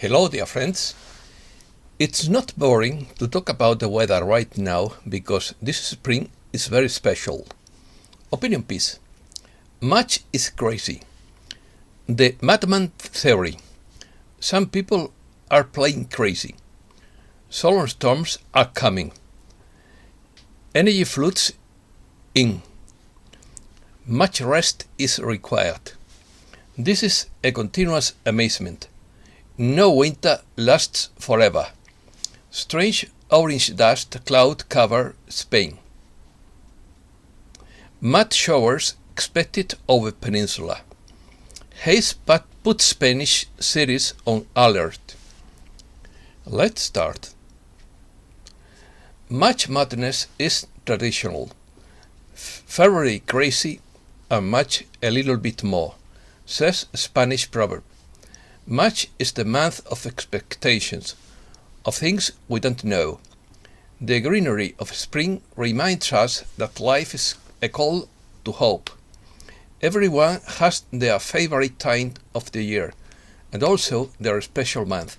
Hello, dear friends. It's not boring to talk about the weather right now because this spring is very special. Opinion piece. Much is crazy. The madman theory. Some people are playing crazy. Solar storms are coming. Energy floods in. Much rest is required. This is a continuous amazement. No winter lasts forever. Strange orange dust cloud cover Spain. Mud showers expected over peninsula. Haze put Spanish cities on alert. Let's start. Much madness is traditional. February crazy and much a little bit more, says a Spanish proverb. March is the month of expectations, of things we don't know. The greenery of spring reminds us that life is a call to hope. Everyone has their favorite time of the year, and also their special month.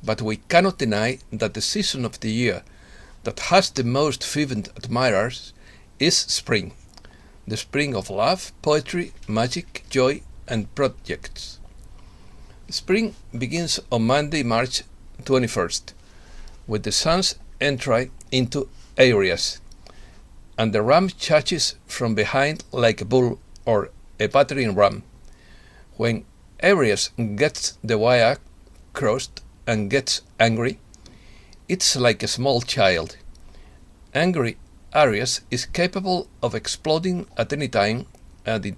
But we cannot deny that the season of the year that has the most fervent admirers is spring. The spring of love, poetry, magic, joy, and projects. Spring begins on Monday, March 21st, with the sun's entry into Aries, and the ram charges from behind like a bull or a battering ram. When Aries gets the wire crossed and gets angry, it's like a small child. Angry Aries is capable of exploding at any time and in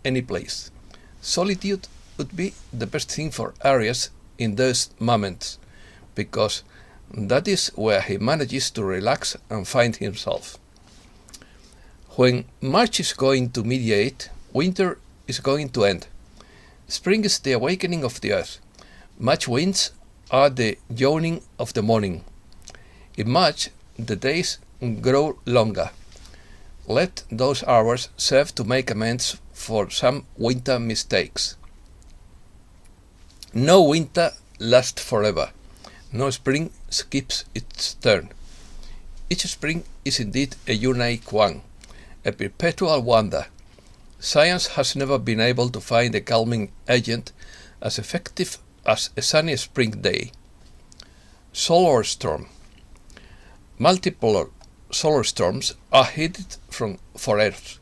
any place. Solitude would be the best thing for Aries in those moments, because that is where he manages to relax and find himself. When March is going to mediate, winter is going to end. Spring is the awakening of the earth. March winds are the yawning of the morning. In March, the days grow longer. Let those hours serve to make amends for some winter mistakes. No winter lasts forever. No spring skips its turn. Each spring is indeed a unique one, a perpetual wonder. Science has never been able to find a calming agent as effective as a sunny spring day. Solar storm. Multiple solar storms are headed for Earth.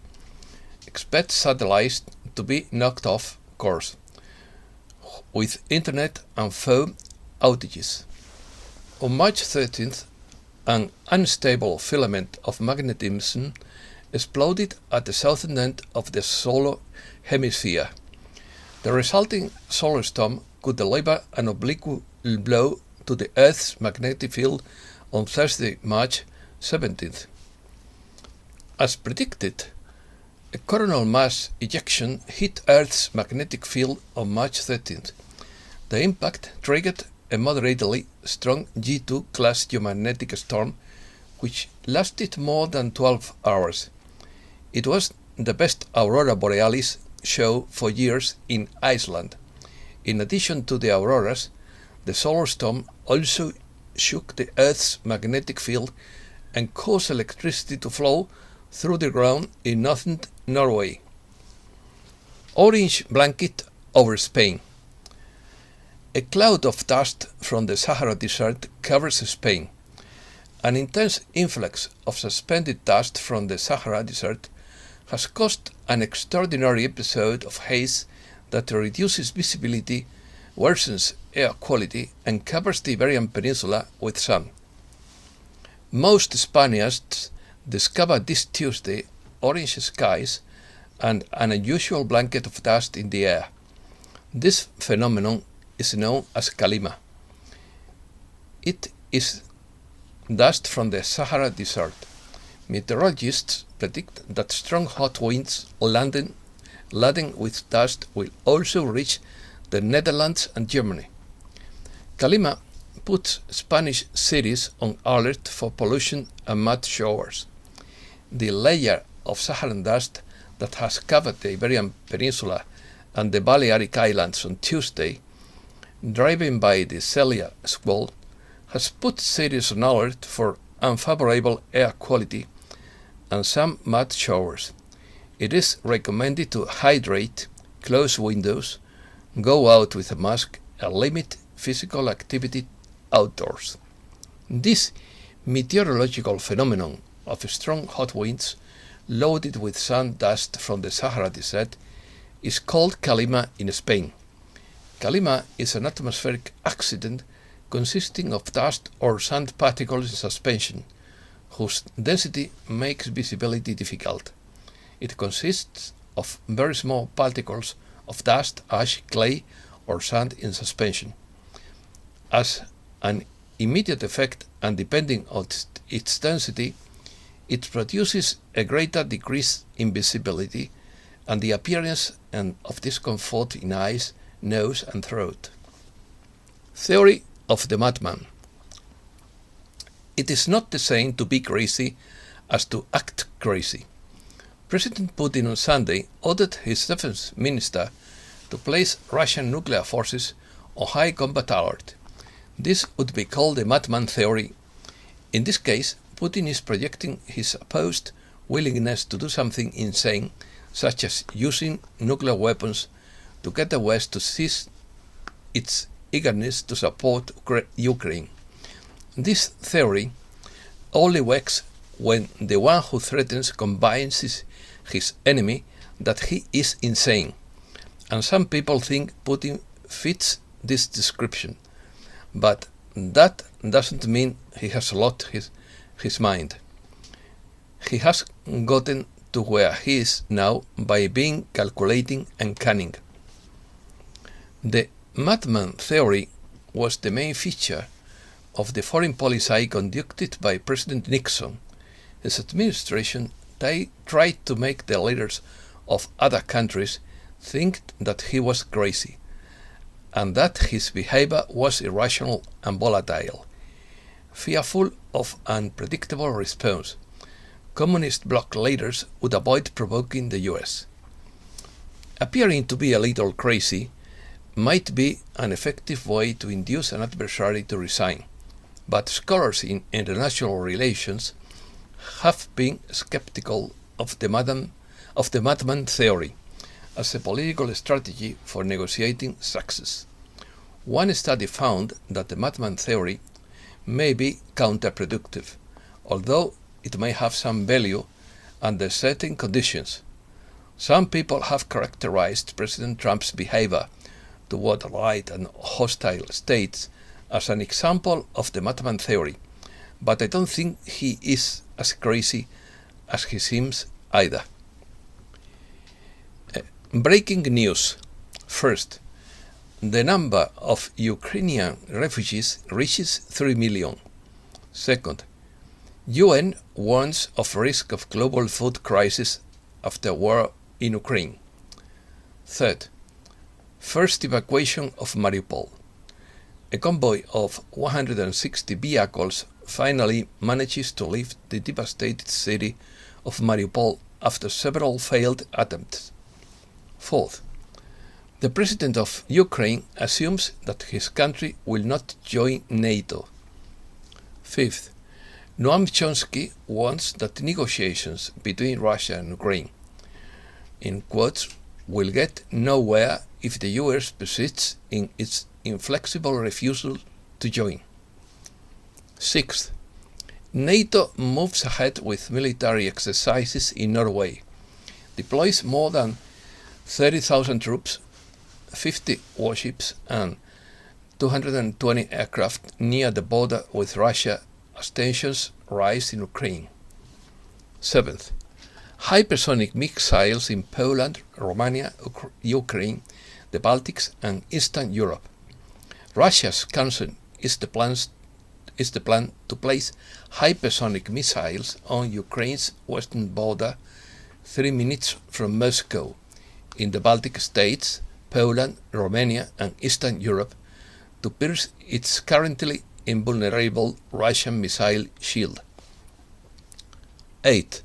Expect satellites to be knocked off course, with internet and phone outages. On March 13th, an unstable filament of magnetism exploded at the southern end of the solar hemisphere. The resulting solar storm could deliver an oblique blow to the Earth's magnetic field on Thursday, March 17th. As predicted, a coronal mass ejection hit Earth's magnetic field on March 13th. The impact triggered a moderately strong G2 class geomagnetic storm, which lasted more than 12 hours. It was the best aurora borealis show for years in Iceland. In addition to the auroras, the solar storm also shook the Earth's magnetic field and caused electricity to flow through the ground in northern Norway. Orange blanket over Spain. A cloud of dust from the Sahara Desert covers Spain. An intense influx of suspended dust from the Sahara Desert has caused an extraordinary episode of haze that reduces visibility, worsens air quality, and covers the Iberian Peninsula with sun. Most Spaniards discovered this Tuesday orange skies and an unusual blanket of dust in the air. This phenomenon is known as calima. It is dust from the Sahara Desert. Meteorologists predict that strong hot winds laden with dust will also reach the Netherlands and Germany. Calima puts Spanish cities on alert for pollution and mud showers. The layer of Saharan dust that has covered the Iberian Peninsula and the Balearic Islands on Tuesday driven by the Celia squall, has put cities on alert for unfavorable air quality and some mud showers. It is recommended to hydrate, close windows, go out with a mask, and limit physical activity outdoors. This meteorological phenomenon of strong hot winds loaded with sand dust from the Sahara Desert is called calima in Spain. Calima is an atmospheric accident consisting of dust or sand particles in suspension, whose density makes visibility difficult. It consists of very small particles of dust, ash, clay, or sand in suspension. As an immediate effect, and depending on its density, it produces a greater decrease in visibility and the appearance of discomfort in eyes, nose, and throat. Theory of the madman. It is not the same to be crazy as to act crazy. President Putin on Sunday ordered his defense minister to place Russian nuclear forces on high combat alert. This would be called the madman theory. In this case, Putin is projecting his supposed willingness to do something insane, such as using nuclear weapons, to get the West to cease its eagerness to support Ukraine. This theory only works when the one who threatens convinces his enemy that he is insane, and some people think Putin fits this description, but that doesn't mean he has lost his mind. He has gotten to where he is now by being calculating and cunning. The madman theory was the main feature of the foreign policy conducted by President Nixon. His administration tried to make the leaders of other countries think that he was crazy, and that his behavior was irrational and volatile. Fearful of unpredictable response, communist bloc leaders would avoid provoking the US. Appearing to be a little crazy might be an effective way to induce an adversary to resign, but scholars in international relations have been skeptical of the madman theory as a political strategy for negotiating success. One study found that the madman theory may be counterproductive, although it may have some value under certain conditions. Some people have characterized President Trump's behavior toward allied and hostile states as an example of the madman theory, but I don't think he is as crazy as he seems either. Breaking news. First, the number of Ukrainian refugees reaches 3 million. Second, UN warns of risk of global food crisis after war in Ukraine. Third, first evacuation of Mariupol. A convoy of 160 vehicles finally manages to leave the devastated city of Mariupol after several failed attempts. Fourth, the president of Ukraine assumes that his country will not join NATO. Fifth, Noam Chomsky warns that negotiations between Russia and Ukraine, in quotes, will get nowhere if the US persists in its inflexible refusal to join. Sixth, NATO moves ahead with military exercises in Norway, deploys more than 30,000 troops, 50 warships, and 220 aircraft near the border with Russia as tensions rise in Ukraine. Seventh, hypersonic missiles in Poland, Romania, Ukraine, the Baltics, and Eastern Europe. Russia's concern is the plan to place hypersonic missiles on Ukraine's western border 3 minutes from Moscow, in the Baltic states, Poland, Romania, and Eastern Europe, to pierce its currently invulnerable Russian missile shield. 8.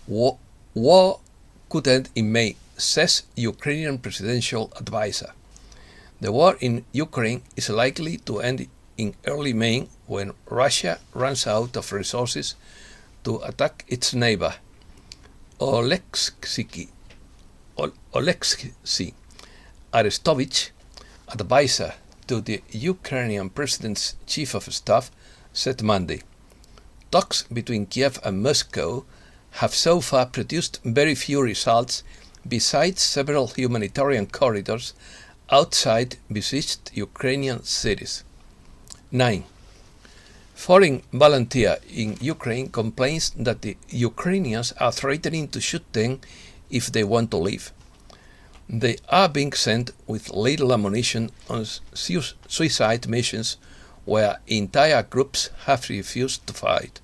War could end in May, says Ukrainian presidential advisor. The war in Ukraine is likely to end in early May when Russia runs out of resources to attack its neighbor. Oleksiy Arestovich, advisor to the Ukrainian president's chief of staff, said Monday, "Talks between Kiev and Moscow have so far produced very few results besides several humanitarian corridors outside besieged Ukrainian cities." 9. Foreign volunteer in Ukraine complains that the Ukrainians are threatening to shoot them if they want to leave. They are being sent with little ammunition on suicide missions where entire groups have refused to fight.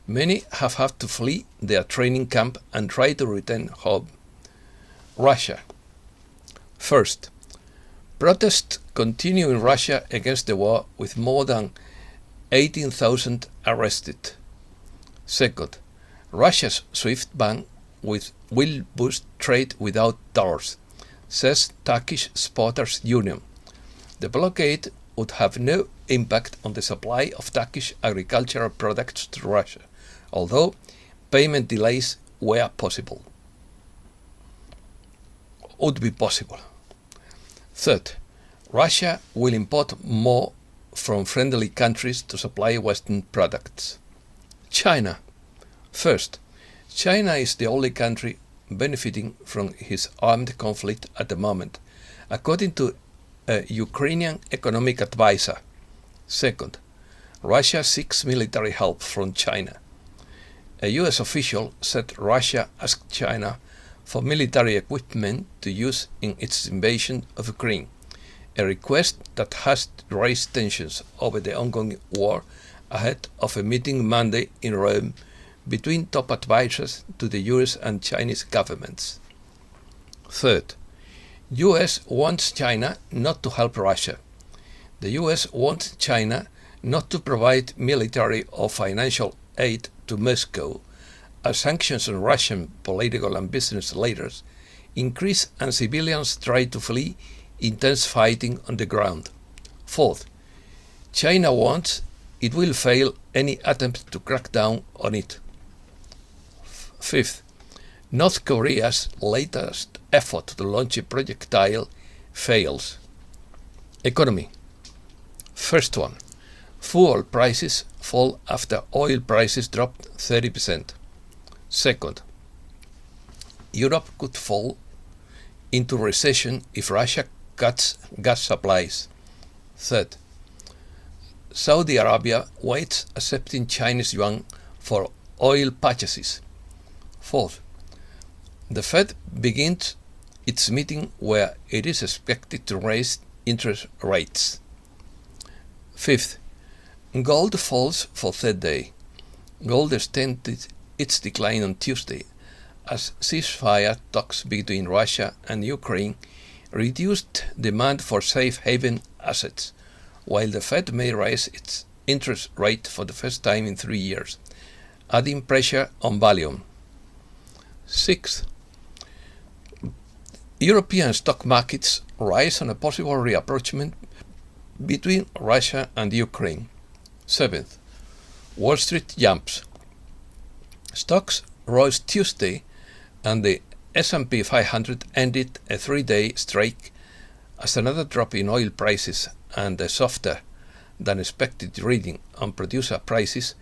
Many have had to flee their training camp and try to return home. Russia. First, protests continue in Russia against the war with more than 18,000 arrested. Second, Russia's SWIFT ban will boost trade without dollars, says Turkish Exporters Union. The blockade would have no impact on the supply of Turkish agricultural products to Russia, although payment delays would be possible. Third, Russia will import more from friendly countries to supply Western products. China. First, China is the only country benefiting from his armed conflict at the moment, according to a Ukrainian economic advisor. Second, Russia seeks military help from China. A US official said Russia asked China for military equipment to use in its invasion of Ukraine, a request that has raised tensions over the ongoing war ahead of a meeting Monday in Rome between top advisors to the US and Chinese governments. Third, US wants China not to help Russia. The US wants China not to provide military or financial aid to Moscow, as sanctions on Russian political and business leaders increase and civilians try to flee intense fighting on the ground. Fourth, China wants it will fail any attempt to crack down on it. Fifth, North Korea's latest effort to launch a projectile fails. Economy. First one, fuel prices fall after oil prices dropped 30%. Second, Europe could fall into recession if Russia cuts gas supplies. Third, Saudi Arabia waits accepting Chinese yuan for oil purchases. Fourth, the Fed begins its meeting where it is expected to raise interest rates. Fifth, gold falls for third day. Gold extended its decline on Tuesday as ceasefire talks between Russia and Ukraine reduced demand for safe haven assets, while the Fed may raise its interest rate for the first time in 3 years, adding pressure on volume. Sixth, European stock markets rise on a possible rapprochement between Russia and Ukraine. Seventh, Wall Street jumps. Stocks rose Tuesday and the S&P 500 ended a 3-day streak as another drop in oil prices and a softer than expected reading on producer prices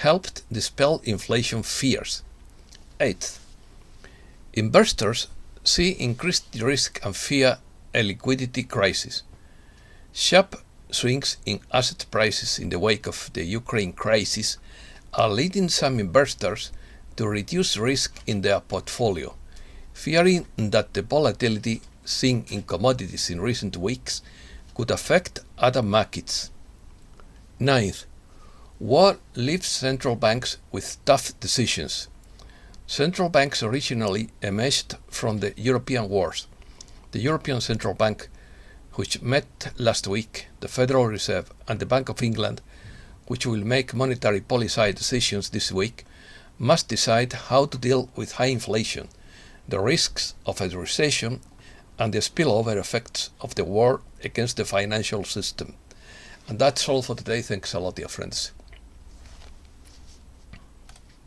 helped dispel inflation fears. Eighth, investors see increased risk and fear a liquidity crisis. Sharp swings in asset prices in the wake of the Ukraine crisis are leading some investors to reduce risk in their portfolio, fearing that the volatility seen in commodities in recent weeks could affect other markets. Ninth, war leaves central banks with tough decisions. Central banks originally emerged from the European wars. The European Central Bank, which met last week, the Federal Reserve and the Bank of England, which will make monetary policy decisions this week, must decide how to deal with high inflation, the risks of a recession, and the spillover effects of the war against the financial system. And that's all for today. Thanks a lot, dear friends.